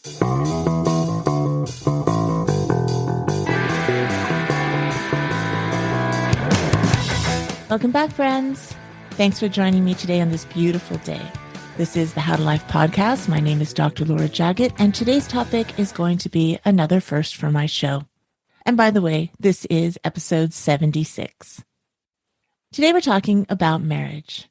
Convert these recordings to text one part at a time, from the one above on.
Welcome back, friends. Thanks for joining me today on this beautiful day. This is the How to Life podcast. My name is Dr. Laura Jaggett, and today's topic is going to be another first for my show. And by the way, this is episode 76. Today we're talking about marriage.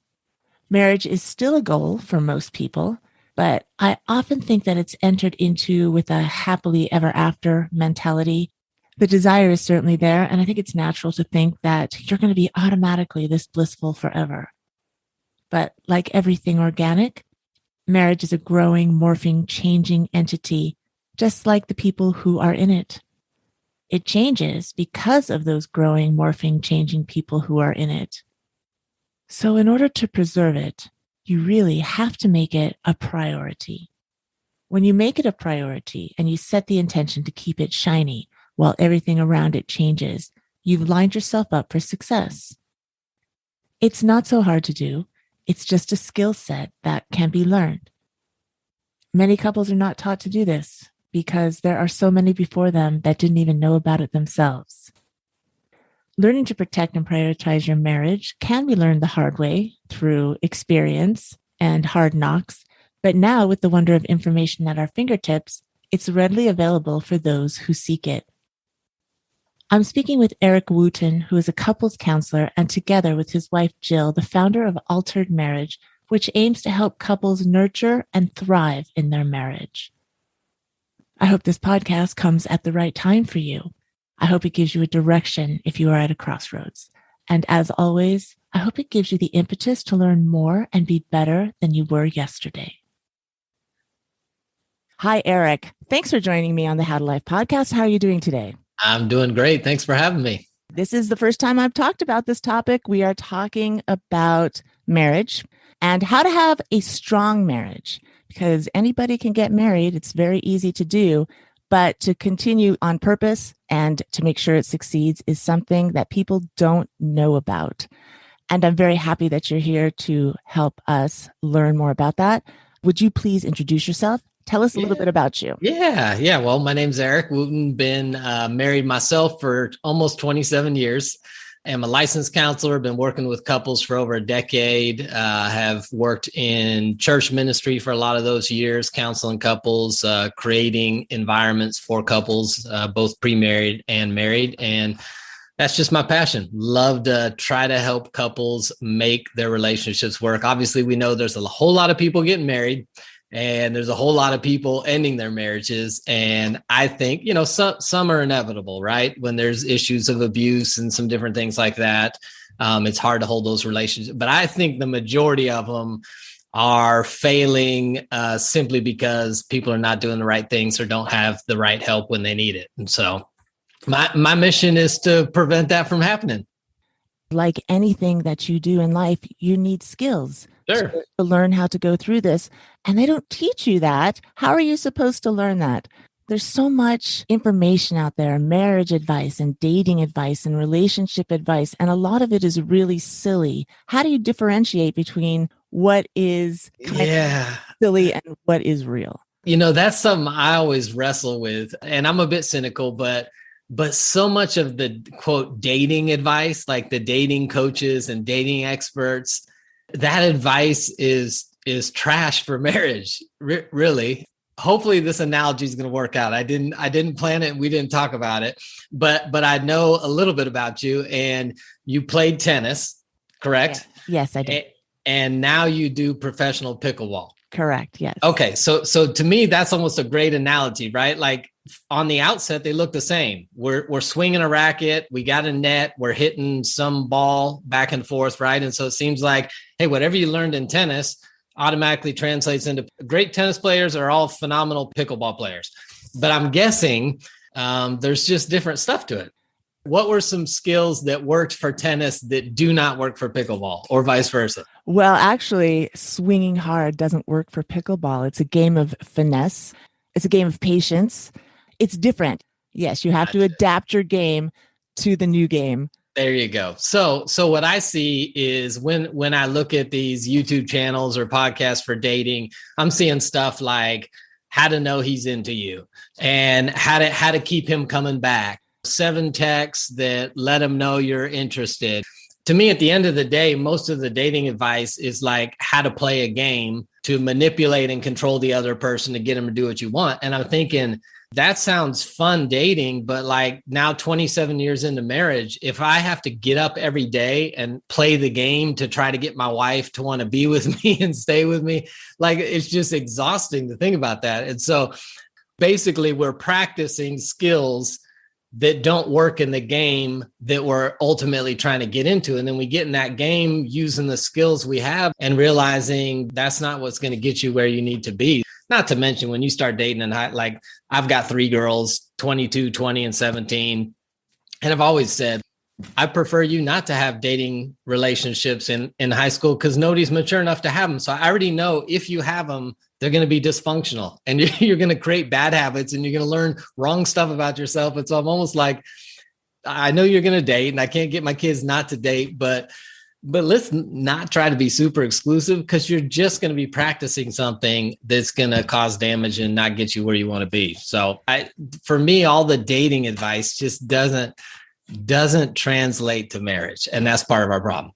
Marriage is still a goal for most people, but I often think that it's entered into with a happily ever after mentality. The desire is certainly there, and I think it's natural to think that you're going to be automatically this blissful forever. But like everything organic, marriage is a growing, morphing, changing entity, just like the people who are in it. It changes because of those growing, morphing, changing people who are in it. So in order to preserve it, you really have to make it a priority. When you make it a priority and you set the intention to keep it shiny while everything around it changes, you've lined yourself up for success. It's not so hard to do. It's just a skill set that can be learned. Many couples are not taught to do this because there are so many before them that didn't even know about it themselves. Learning to protect and prioritize your marriage can be learned the hard way through experience and hard knocks, but now with the wonder of information at our fingertips, it's readily available for those who seek it. I'm speaking with Eric Wooten, who is a couples counselor, and together with his wife, Jill, the founder of Altered Marriage, which aims to help couples nurture and thrive in their marriage. I hope this podcast comes at the right time for you. I hope it gives you a direction if you are at a crossroads. And as always, I hope it gives you the impetus to learn more and be better than you were yesterday. Hi, Eric. Thanks for joining me on the How to Life podcast. How are you doing today? I'm doing great. Thanks for having me. This is the first time I've talked about this topic. We are talking about marriage and how to have a strong marriage, because anybody can get married. It's very easy to do, but to continue on purpose and to make sure it succeeds is something that people don't know about. And I'm very happy that you're here to help us learn more about that. Would you please introduce yourself? Tell us a little bit about you. Yeah. Well, my name's Eric Wooten. Been married myself for almost 27 years. I'm a licensed counselor. Been working with couples for over a decade. Have worked in church ministry for a lot of those years, counseling couples, creating environments for couples, both pre-married and married. And that's just my passion. Love to try to help couples make their relationships work. Obviously, we know there's a whole lot of people getting married, and there's a whole lot of people ending their marriages. And I think, some are inevitable, right? When there's issues of abuse and some different things like that, it's hard to hold those relationships. But I think the majority of them are failing simply because people are not doing the right things or don't have the right help when they need it. And so my mission is to prevent that from happening. Like anything that you do in life, you need skills. Sure. To learn how to go through this. And they don't teach you that. How are you supposed to learn that? There's so much information out there, marriage advice and dating advice and relationship advice. And a lot of it is really silly. How do you differentiate between what is kind of silly and what is real? That's something I always wrestle with. And I'm a bit cynical, but so much of the quote dating advice, like the dating coaches and dating experts, that advice is trash for marriage, really. Hopefully this analogy is going to work out. I didn't plan it and we didn't talk about it, but I know a little bit about you, and you played tennis, correct? Yes, I did. And now you do professional pickleball. Correct. Yes. Okay. So to me, that's almost a great analogy, right? Like on the outset, they look the same. We're swinging a racket. We got a net. We're hitting some ball back and forth, right? And so it seems like, hey, whatever you learned in tennis automatically translates into great tennis players are all phenomenal pickleball players. But I'm guessing there's just different stuff to it. What were some skills that worked for tennis that do not work for pickleball, or vice versa? Well, actually, swinging hard doesn't work for pickleball. It's a game of finesse. It's a game of patience. It's different. Yes, you have to adapt your game to the new game. There you go. So what I see is when I look at these YouTube channels or podcasts for dating, I'm seeing stuff like how to know he's into you and how to keep him coming back. 7 texts that let him know you're interested. To me, at the end of the day, most of the dating advice is like how to play a game to manipulate and control the other person to get them to do what you want. And I'm thinking, that sounds fun dating, but like now 27 years into marriage, if I have to get up every day and play the game to try to get my wife to want to be with me and stay with me, like it's just exhausting to think about that. And so basically we're practicing skills that don't work in the game that we're ultimately trying to get into. And then we get in that game using the skills we have and realizing that's not what's going to get you where you need to be. Not to mention when you start dating and like I've got 3 girls, 22, 20, and 17. And I've always said, I prefer you not to have dating relationships in high school because nobody's mature enough to have them. So I already know if you have them, they're going to be dysfunctional and you're going to create bad habits and you're going to learn wrong stuff about yourself. And so I'm almost like, I know you're going to date and I can't get my kids not to date, but let's not try to be super exclusive because you're just going to be practicing something that's going to cause damage and not get you where you want to be. So for me, all the dating advice just doesn't translate to marriage. And that's part of our problem.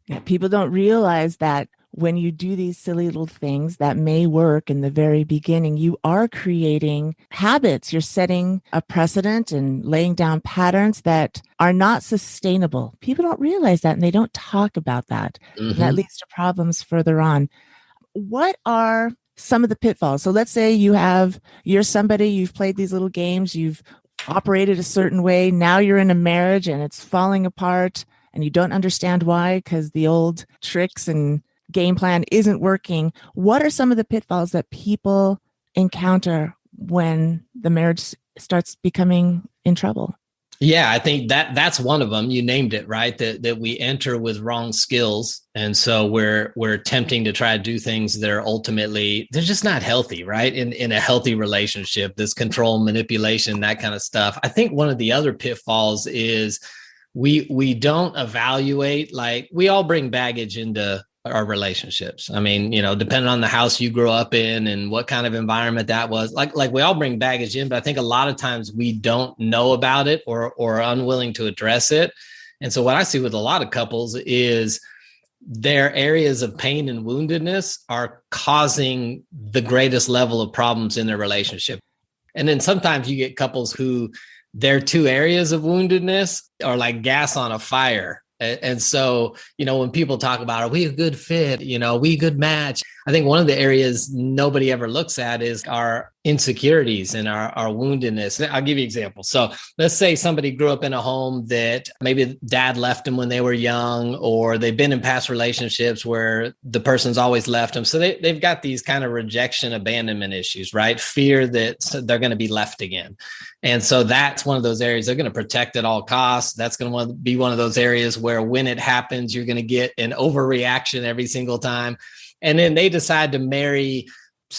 Yeah, people don't realize that when you do these silly little things that may work in the very beginning, you are creating habits. You're setting a precedent and laying down patterns that are not sustainable. People don't realize that and they don't talk about that. Mm-hmm. And that leads to problems further on. What are some of the pitfalls? So let's say you're somebody, you've played these little games, you've operated a certain way. Now you're in a marriage and it's falling apart and you don't understand why because the old tricks and game plan isn't working. What are some of the pitfalls that people encounter when the marriage starts becoming in trouble? Yeah, I think that's one of them. You named it, right? That we enter with wrong skills. And so we're attempting to try to do things that are ultimately, they're just not healthy, right? In a healthy relationship, this control, manipulation, that kind of stuff. I think one of the other pitfalls is we don't evaluate, like we all bring baggage into our relationships. I mean, depending on the house you grew up in and what kind of environment that was, like we all bring baggage in, but I think a lot of times we don't know about it or are unwilling to address it. And so what I see with a lot of couples is their areas of pain and woundedness are causing the greatest level of problems in their relationship. And then sometimes you get couples who their 2 areas of woundedness are like gas on a fire. And so, when people talk about, are we a good fit? Are we a good match? I think one of the areas nobody ever looks at is our insecurities and our woundedness. I'll give you an example. So let's say somebody grew up in a home that maybe dad left them when they were young, or they've been in past relationships where the person's always left them. So they've got these kind of rejection, abandonment issues, right? Fear that they're going to be left again. And so that's one of those areas they're going to protect at all costs. That's going to be one of those areas where when it happens, you're going to get an overreaction every single time. And then they decide to marry,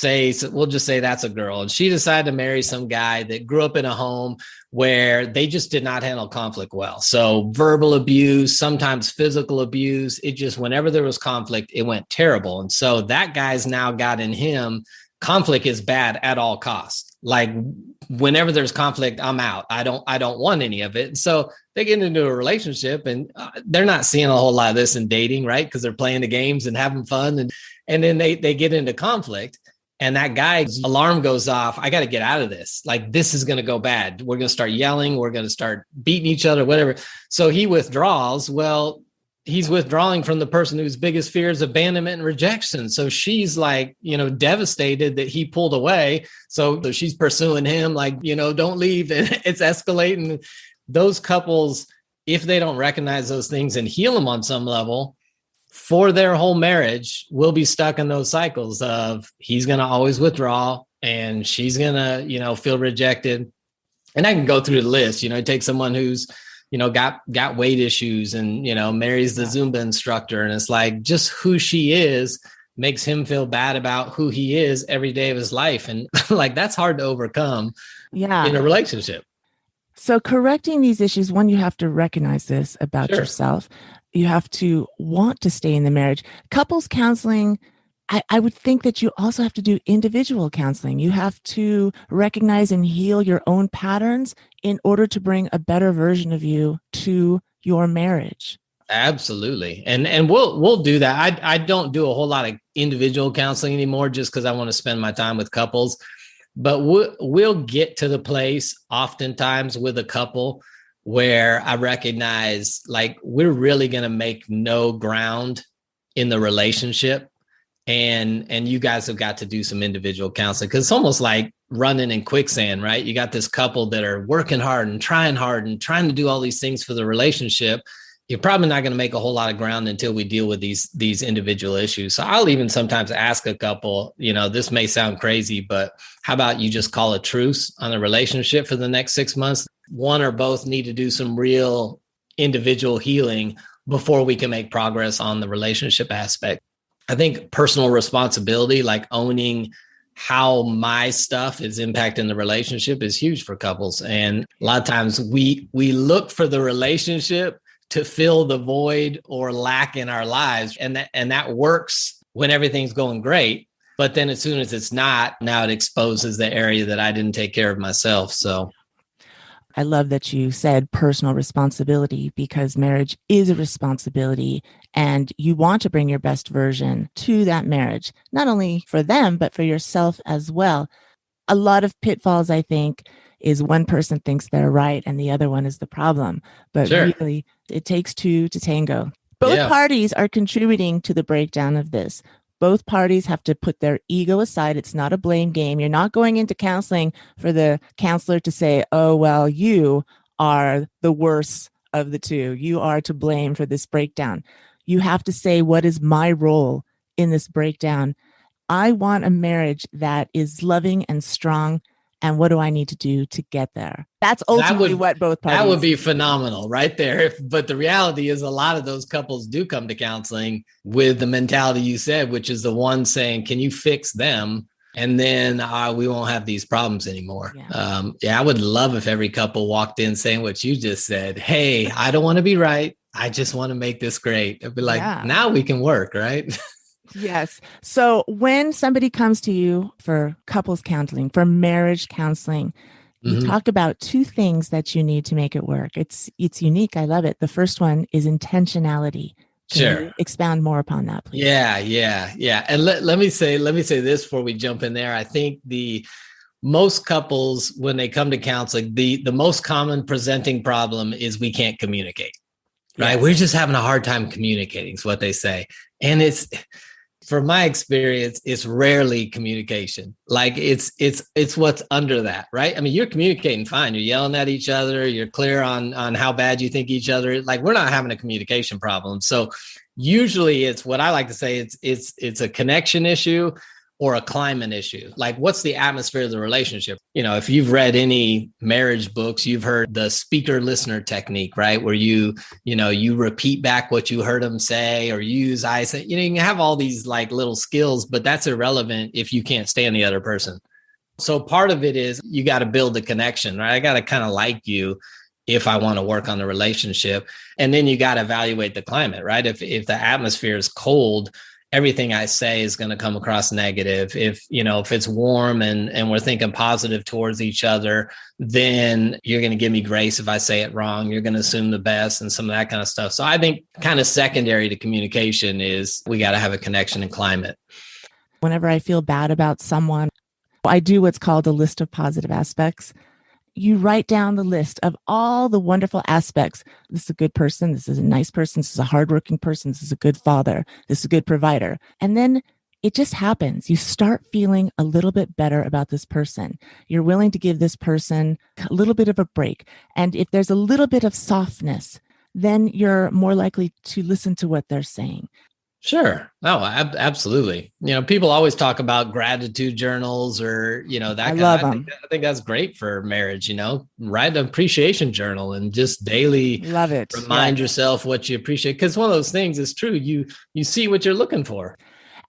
we'll just say that's a girl. And she decided to marry some guy that grew up in a home where they just did not handle conflict well. So verbal abuse, sometimes physical abuse. It just, whenever there was conflict, it went terrible. And so that guy's now got in him, conflict is bad at all costs. Like whenever there's conflict, I'm out. I don't want any of it. And so they get into a relationship and they're not seeing a whole lot of this in dating, right? Because they're playing the games and having fun. And then they get into conflict and that guy's alarm goes off. I got to get out of this. Like this is going to go bad. We're going to start yelling. We're going to start beating each other, whatever. So he withdraws. Well, he's withdrawing from the person whose biggest fear is abandonment and rejection. So she's like, devastated that he pulled away. So she's pursuing him like, don't leave. And it's escalating. Those couples, if they don't recognize those things and heal them on some level, for their whole marriage, will be stuck in those cycles of he's going to always withdraw and she's going to, feel rejected. And I can go through the list, take someone who's, got weight issues and, marries the Zumba instructor. And it's like just who she is makes him feel bad about who he is every day of his life. And like, that's hard to overcome in a relationship. So correcting these issues, one, you have to recognize this about yourself. You have to want to stay in the marriage. Couples counseling I would think that you also have to do individual counseling. You have to recognize and heal your own patterns in order to bring a better version of you to your marriage. Absolutely. And we'll do that. I don't do a whole lot of individual counseling anymore just because I want to spend my time with couples. But we'll get to the place oftentimes with a couple where I recognize like we're really going to make no ground in the relationship. And you guys have got to do some individual counseling because it's almost like running in quicksand, right? You got this couple that are working hard and trying to do all these things for the relationship. You're probably not going to make a whole lot of ground until we deal with these individual issues. So I'll even sometimes ask a couple, this may sound crazy, but how about you just call a truce on the relationship for the next 6 months? One or both need to do some real individual healing before we can make progress on the relationship aspect. I think personal responsibility, like owning how my stuff is impacting the relationship, is huge for couples. And a lot of times we look for the relationship to fill the void or lack in our lives. And that works when everything's going great. But then as soon as it's not, now it exposes the area that I didn't take care of myself. So I love that you said personal responsibility, because marriage is a responsibility and you want to bring your best version to that marriage, not only for them, but for yourself as well. A lot of pitfalls, I think, is one person thinks they're right and the other one is the problem. But sure. Really, it takes two to tango. Both parties are contributing to the breakdown of this. Both parties have to put their ego aside. It's not a blame game. You're not going into counseling for the counselor to say, oh, well, you are the worst of the two. You are to blame for this breakdown. You have to say, what is my role in this breakdown? I want a marriage that is loving and strong. And what do I need to do to get there? That's ultimately what both parties. That would be phenomenal right there. But the reality is a lot of those couples do come to counseling with the mentality you said, which is the one saying, can you fix them? And then we won't have these problems anymore. I would love if every couple walked in saying what you just said. Hey, I don't want to be right. I just want to make this great. It'd be like, now we can work, right? Yes. So when somebody comes to you for couples counseling, for marriage counseling, you talk about two things that you need to make it work. It's unique. I love it. The first one is intentionality. Can you expound more upon that, please? Yeah. And let me say this before we jump in there. I think most couples, when they come to counseling, the most common presenting problem is we can't communicate, right? Yes. We're just having a hard time communicating is what they say. And from my experience, it's rarely communication. Like it's what's under that, right? I mean, you're communicating fine. You're yelling at each other. You're clear on how bad you think each other is. Like we're not having a communication problem. So usually it's what I like to say. It's a connection issue or a climate issue. Like what's the atmosphere of the relationship? If you've read any marriage books, you've heard the speaker listener technique, right? Where you repeat back what you heard them say or use I say, you can have all these like little skills, but that's irrelevant if you can't stand the other person. So part of it is you got to build a connection, right? I got to kind of like you if I want to work on the relationship. And then you got to evaluate the climate, right? If the atmosphere is cold, everything I say is going to come across negative. If it's warm and we're thinking positive towards each other, then you're going to give me grace if I say it wrong. You're going to assume the best and some of that kind of stuff. So I think kind of secondary to communication is we got to have a connection and climate. Whenever I feel bad about someone, I do what's called a list of positive aspects. You write down the list of all the wonderful aspects. This is a good person. This is a nice person. This is a hardworking person. This is a good father. This is a good provider. And then it just happens. You start feeling a little bit better about this person. You're willing to give this person a little bit of a break. And if there's a little bit of softness, then you're more likely to listen to what they're saying. Sure. Oh, absolutely. People always talk about gratitude journals or, that. I love them. I think that's great for marriage, write an appreciation journal and just daily love it. Remind yourself what you appreciate. Because one of those things is true. You see what you're looking for.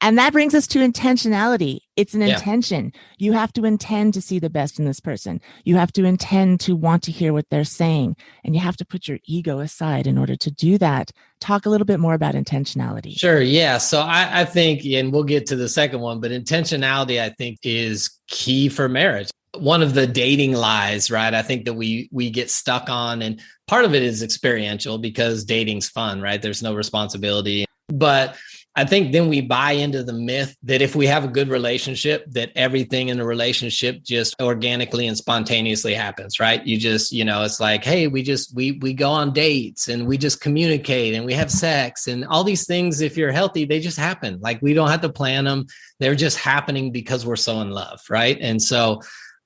And that brings us to intentionality. It's an Yeah. intention. You have to intend to see the best in this person. You have to intend to want to hear what they're saying. And you have to put your ego aside in order to do that. Talk a little bit more about intentionality. Sure. Yeah. So I think, and we'll get to the second one, but intentionality, I think, is key for marriage. One of the dating lies, right? I think that we get stuck on, and part of it is experiential because dating's fun, right? There's no responsibility. But I think then we buy into the myth that if we have a good relationship, that everything in the relationship just organically and spontaneously happens, right? You just, it's like, hey, we go on dates and we just communicate and we have sex and all these things. If you're healthy, they just happen. Like we don't have to plan them. They're just happening because we're so in love, right? And so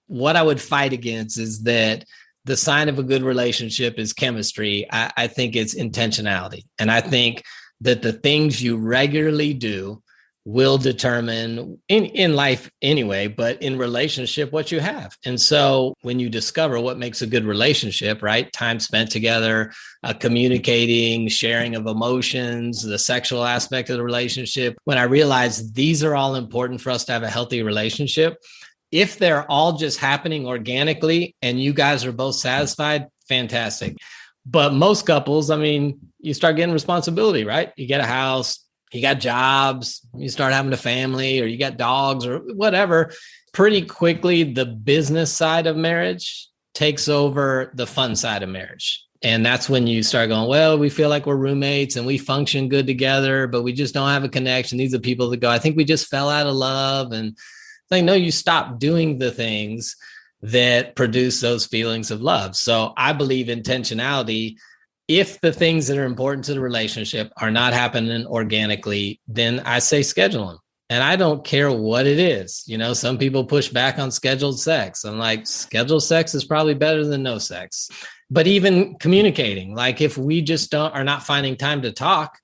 what I would fight against is that the sign of a good relationship is chemistry. I think it's intentionality. And I think that the things you regularly do will determine in life anyway, but in relationship, what you have. And so when you discover what makes a good relationship, right? Time spent together, communicating, sharing of emotions, the sexual aspect of the relationship. When I realized these are all important for us to have a healthy relationship, if they're all just happening organically and you guys are both satisfied, fantastic. But most couples, you start getting responsibility, right? You get a house, you got jobs, you start having a family, or you got dogs or whatever. Pretty quickly, the business side of marriage takes over the fun side of marriage. And that's when you start going, well, we feel like we're roommates and we function good together, but we just don't have a connection. These are people that go, I think we just fell out of love. And like, no, you stop doing the things that produce those feelings of love. So I believe intentionality. If the things that are important to the relationship are not happening organically, then I say schedule them. And I don't care what it is. Some people push back on scheduled sex. I'm like, scheduled sex is probably better than no sex. But even communicating, like if we just are not finding time to talk,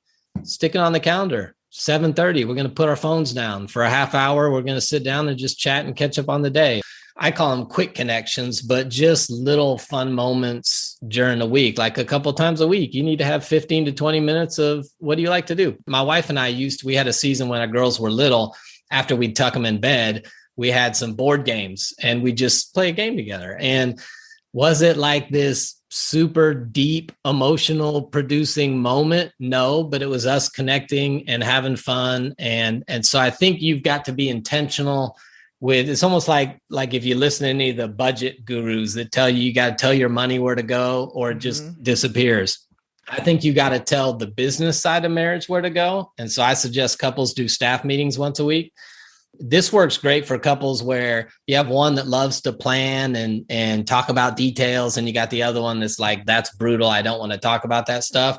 stick it on the calendar. 7:30, we're going to put our phones down for a half hour. We're going to sit down and just chat and catch up on the day. I call them quick connections, but just little fun moments during the week, like a couple times a week. You need to have 15 to 20 minutes of what do you like to do? My wife and I we had a season when our girls were little. After we'd tuck them in bed, we had some board games and we just play a game together. And was it like this super deep emotional producing moment? No, but it was us connecting and having fun. And so I think you've got to be intentional with, it's almost like if you listen to any of the budget gurus that tell you got to tell your money where to go or it just disappears. I think you got to tell the business side of marriage where to go. And so I suggest couples do staff meetings once a week. This works great for couples where you have one that loves to plan and talk about details, and you got the other one that's like, that's brutal. I don't want to talk about that stuff.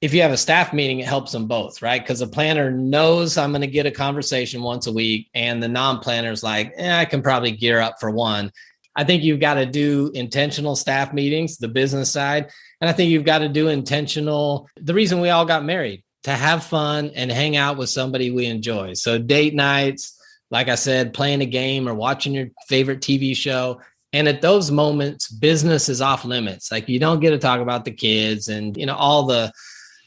If you have a staff meeting, it helps them both, right? Because the planner knows I'm going to get a conversation once a week, and the non-planner is like, I can probably gear up for one. I think you've got to do intentional staff meetings, the business side. And I think you've got to do intentional, the reason we all got married, to have fun and hang out with somebody we enjoy. So date nights, like I said, playing a game or watching your favorite TV show. And at those moments, business is off limits. Like you don't get to talk about the kids and, all the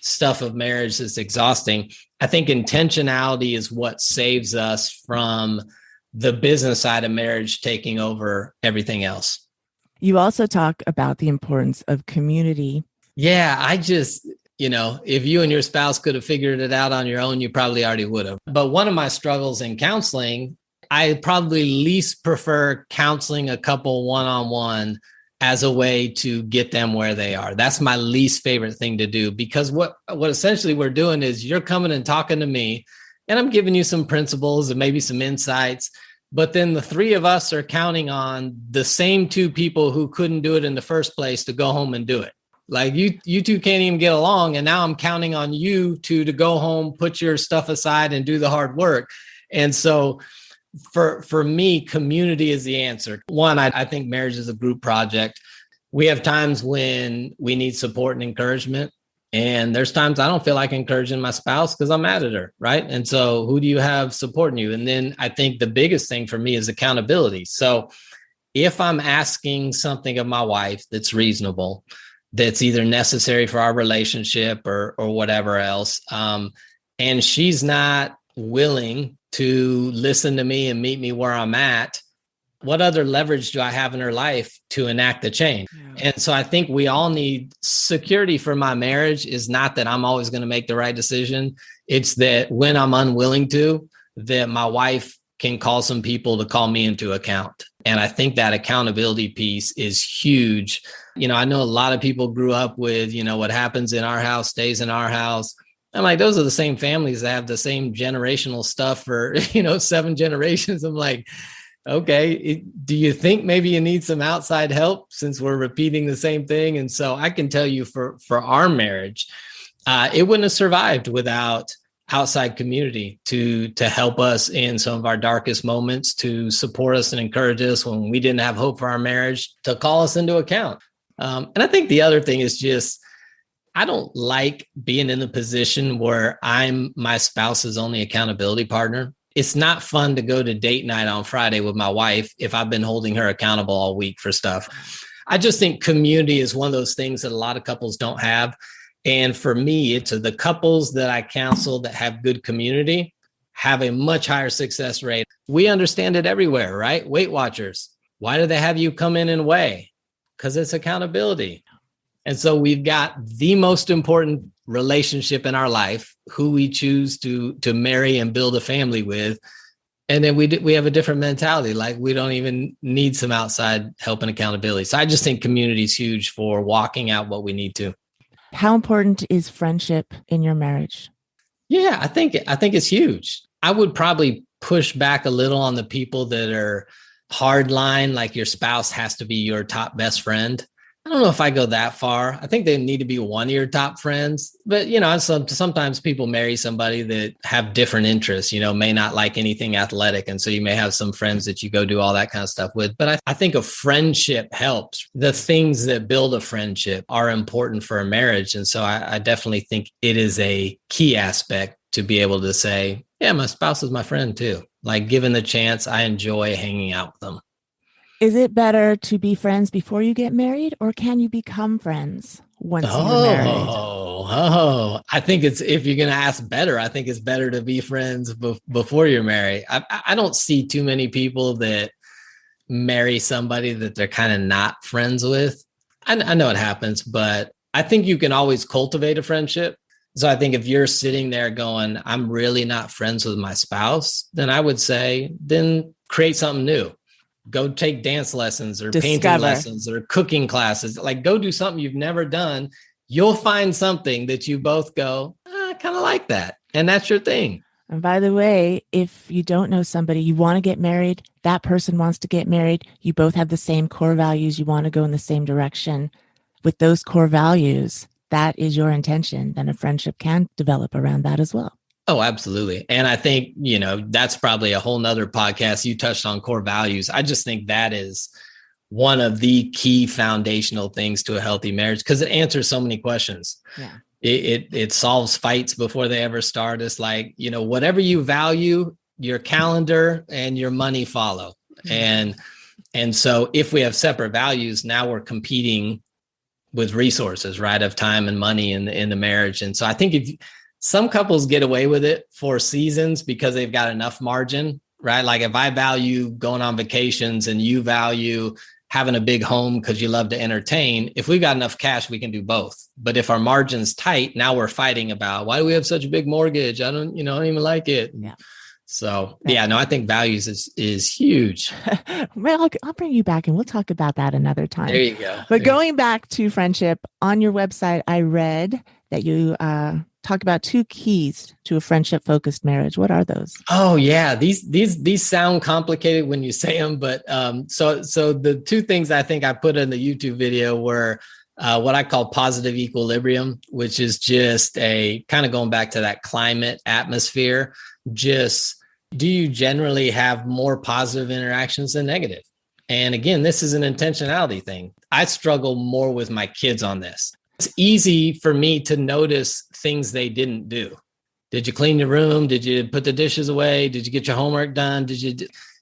stuff of marriage is exhausting. I think intentionality is what saves us from the business side of marriage taking over everything else. You also talk about the importance of community. Yeah, I just, if you and your spouse could have figured it out on your own, you probably already would have. But one of my struggles in counseling, I probably least prefer counseling a couple one-on-one as a way to get them where they are. That's my least favorite thing to do, because what essentially we're doing is you're coming and talking to me and I'm giving you some principles and maybe some insights, but then the three of us are counting on the same two people who couldn't do it in the first place to go home and do it. Like you two can't even get along. And now I'm counting on you two to go home, put your stuff aside and do the hard work. And so for me, community is the answer. One, I think marriage is a group project. We have times when we need support and encouragement. And there's times I don't feel like encouraging my spouse because I'm mad at her, right? And so who do you have supporting you? And then I think the biggest thing for me is accountability. So if I'm asking something of my wife that's reasonable, that's either necessary for our relationship or whatever else, and she's not willing to listen to me and meet me where I'm at, what other leverage do I have in her life to enact the change? Yeah. And so I think we all need security for my marriage is not that I'm always going to make the right decision. It's that when I'm unwilling to, that my wife can call some people to call me into account. And I think that accountability piece is huge. I know a lot of people grew up with, what happens in our house stays in our house. I'm like, those are the same families that have the same generational stuff for, 7 generations. I'm like, okay, do you think maybe you need some outside help since we're repeating the same thing? And so I can tell you for our marriage, it wouldn't have survived without outside community to help us in some of our darkest moments, to support us and encourage us when we didn't have hope for our marriage, to call us into account. And I think the other thing is just, I don't like being in a position where I'm my spouse's only accountability partner. It's not fun to go to date night on Friday with my wife if I've been holding her accountable all week for stuff. I just think community is one of those things that a lot of couples don't have. And for me, it's the couples that I counsel that have good community have a much higher success rate. We understand it everywhere, right? Weight Watchers. Why do they have you come in and weigh? Because it's accountability. And so we've got the most important relationship in our life, who we choose to marry and build a family with. And then we have a different mentality. Like we don't even need some outside help and accountability. So I just think community is huge for walking out what we need to. How important is friendship in your marriage? Yeah, I think it's huge. I would probably push back a little on the people that are hardline, like your spouse has to be your top best friend. I don't know if I go that far. I think they need to be one of your top friends. But, sometimes people marry somebody that have different interests, may not like anything athletic. And so you may have some friends that you go do all that kind of stuff with. But I think a friendship helps. The things that build a friendship are important for a marriage. And so I definitely think it is a key aspect to be able to say, yeah, my spouse is my friend too. Like given the chance, I enjoy hanging out with them. Is it better to be friends before you get married, or can you become friends once you're married? I think if you're going to ask better, I think it's better to be friends before you're married. I don't see too many people that marry somebody that they're kind of not friends with. I know it happens, but I think you can always cultivate a friendship. So I think if you're sitting there going, I'm really not friends with my spouse, then I would say, then create something new. Go take dance lessons or painting lessons or cooking classes. Like go do something you've never done. You'll find something that you both go, I kind of like that. And that's your thing. And by the way, if you don't know somebody, you want to get married, that person wants to get married, you both have the same core values, you want to go in the same direction. With those core values, that is your intention, then a friendship can develop around that as well. Oh, absolutely. And I think, that's probably a whole nother podcast. You touched on core values. I just think that is one of the key foundational things to a healthy marriage because it answers so many questions. Yeah. It solves fights before they ever start. It's like, whatever you value, your calendar and your money follow. Mm-hmm. And so if we have separate values, now we're competing with resources, right, of time and money in the marriage. And so I think some couples get away with it for seasons because they've got enough margin, right? Like if I value going on vacations and you value having a big home because you love to entertain, if we've got enough cash, we can do both. But if our margin's tight, now we're fighting about why do we have such a big mortgage? I don't even like it. Yeah. So I think values is huge. Well, I'll bring you back and we'll talk about that another time. There you go. But going back to friendship, on your website, I read that you talk about 2 keys to a friendship-focused marriage. What are those? Oh yeah, these sound complicated when you say them, but so the 2 things I think I put in the YouTube video were what I call positive equilibrium, which is just a kind of going back to that climate atmosphere. Just do you generally have more positive interactions than negative? And again, this is an intentionality thing. I struggle more with my kids on this. It's easy for me to notice things they didn't do. Did you clean your room? Did you put the dishes away? Did you get your homework done?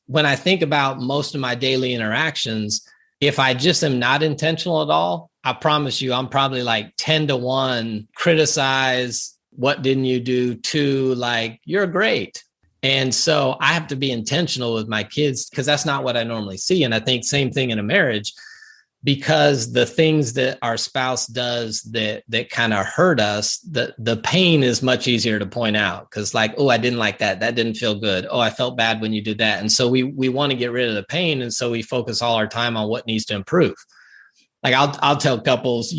When I think about most of my daily interactions, if I just am not intentional at all, I promise you, I'm probably like 10 to 1 criticize, what didn't you do, to like, you're great. And so I have to be intentional with my kids because that's not what I normally see. And I think same thing in a marriage, because the things that our spouse does that kind of hurt us, the pain is much easier to point out, because like, oh, I didn't like that. That didn't feel good. Oh, I felt bad when you did that. And so we want to get rid of the pain. And so we focus all our time on what needs to improve. Like I'll tell couples,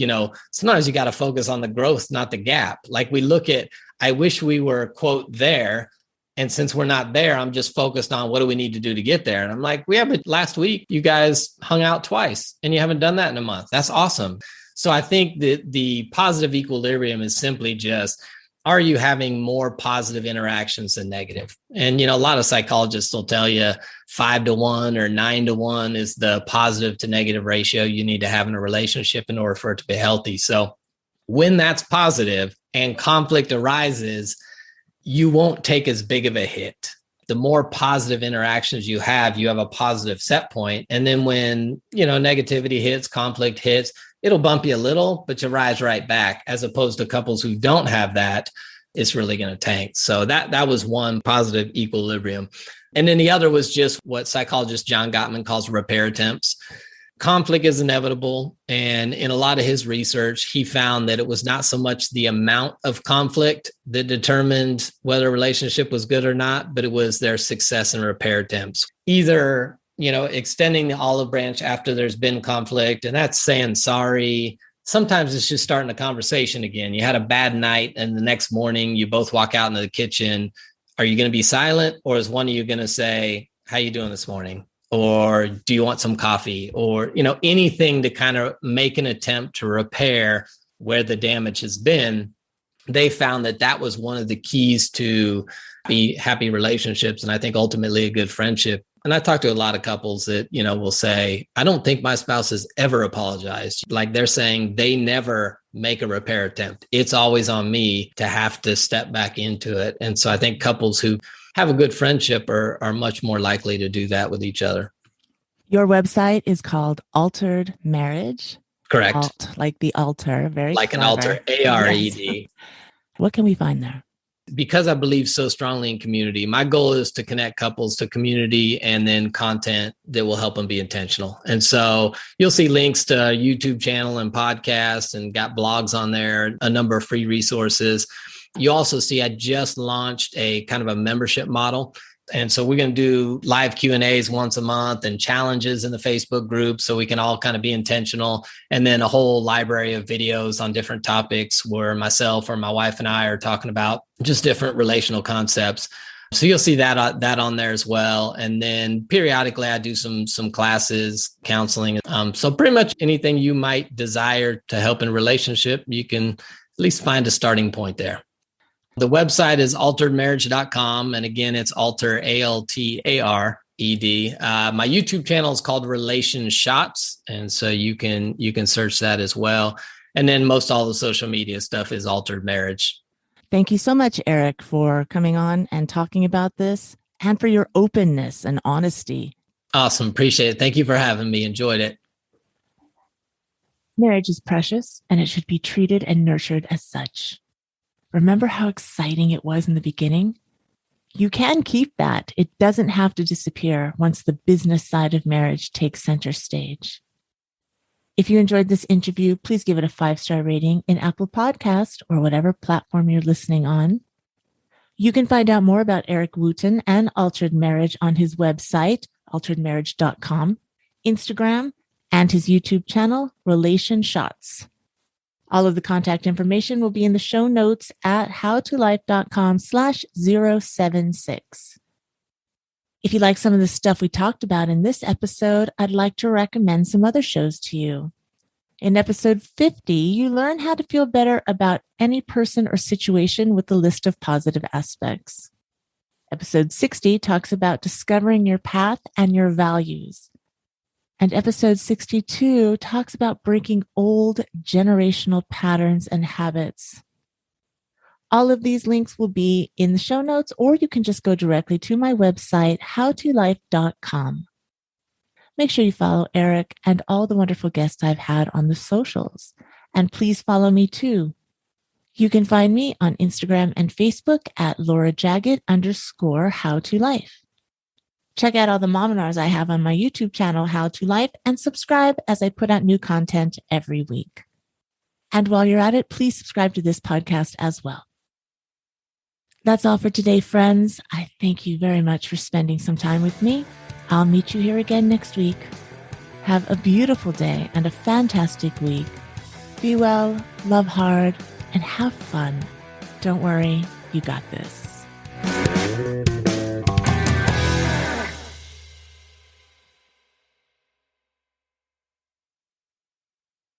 sometimes you got to focus on the growth, not the gap. Like we look at, I wish we were, quote, there. And since we're not there, I'm just focused on what do we need to do to get there. And I'm like, but last week you guys hung out twice and you haven't done that in a month. That's awesome. So I think that the positive equilibrium is simply just, are you having more positive interactions than negative? And, a lot of psychologists will tell you 5-to-1 or 9-to-1 is the positive to negative ratio you need to have in a relationship in order for it to be healthy. So when that's positive and conflict arises, you won't take as big of a hit. The more positive interactions you have a positive set point. And then when, negativity hits, conflict hits, it'll bump you a little, but you rise right back, as opposed to couples who don't have that, it's really going to tank. So that was one positive equilibrium. And then the other was just what psychologist John Gottman calls repair attempts. Conflict is inevitable. And in a lot of his research, he found that it was not so much the amount of conflict that determined whether a relationship was good or not, but it was their success in repair attempts. Either, extending the olive branch after there's been conflict, and that's saying sorry. Sometimes it's just starting a conversation again. You had a bad night and the next morning you both walk out into the kitchen. Are you going to be silent, or is one of you going to say, how you doing this morning? Or do you want some coffee? Or, anything to kind of make an attempt to repair where the damage has been. They found that was one of the keys to happy relationships. And I think ultimately a good friendship. And I talk to a lot of couples that, will say, I don't think my spouse has ever apologized. Like they're saying they never make a repair attempt. It's always on me to have to step back into it. And so I think couples who have a good friendship are much more likely to do that with each other. Your website is called Altered Marriage. Correct. Like the altar. Very like clever. An altar, ARED. Yes. What can we find there? Because I believe so strongly in community, my goal is to connect couples to community and then content that will help them be intentional. And so you'll see links to a YouTube channel and podcasts, and got blogs on there, a number of free resources. You also see I just launched a kind of a membership model. And so we're going to do live Q&As once a month and challenges in the Facebook group so we can all kind of be intentional. And then a whole library of videos on different topics where myself or my wife and I are talking about just different relational concepts. So you'll see that on there as well. And then periodically I do some classes, counseling. So pretty much anything you might desire to help in a relationship, you can at least find a starting point there. The website is alteredmarriage.com. And again, it's alter, ALTARED. My YouTube channel is called Relation Shots. And so you can search that as well. And then most all the social media stuff is Altered Marriage. Thank you so much, Eric, for coming on and talking about this, and for your openness and honesty. Awesome. Appreciate it. Thank you for having me. Enjoyed it. Marriage is precious, and it should be treated and nurtured as such. Remember how exciting it was in the beginning? You can keep that. It doesn't have to disappear once the business side of marriage takes center stage. If you enjoyed this interview, please give it a 5-star rating in Apple Podcast or whatever platform you're listening on. You can find out more about Eric Wooten and Altered Marriage on his website, alteredmarriage.com, Instagram, and his YouTube channel, Relation Shots. All of the contact information will be in the show notes at howtolife.com/076. If you like some of the stuff we talked about in this episode, I'd like to recommend some other shows to you. In episode 50, you learn how to feel better about any person or situation with a list of positive aspects. Episode 60 talks about discovering your path and your values. And episode 62 talks about breaking old generational patterns and habits. All of these links will be in the show notes, or you can just go directly to my website, howtolife.com. Make sure you follow Eric and all the wonderful guests I've had on the socials. And please follow me too. You can find me on Instagram and Facebook at LauraJaggett_How2Life. Check out all the mominars I have on my YouTube channel, How to Life, and subscribe as I put out new content every week. And while you're at it, please subscribe to this podcast as well. That's all for today, friends. I thank you very much for spending some time with me. I'll meet you here again next week. Have a beautiful day and a fantastic week. Be well, love hard, and have fun. Don't worry, you got this.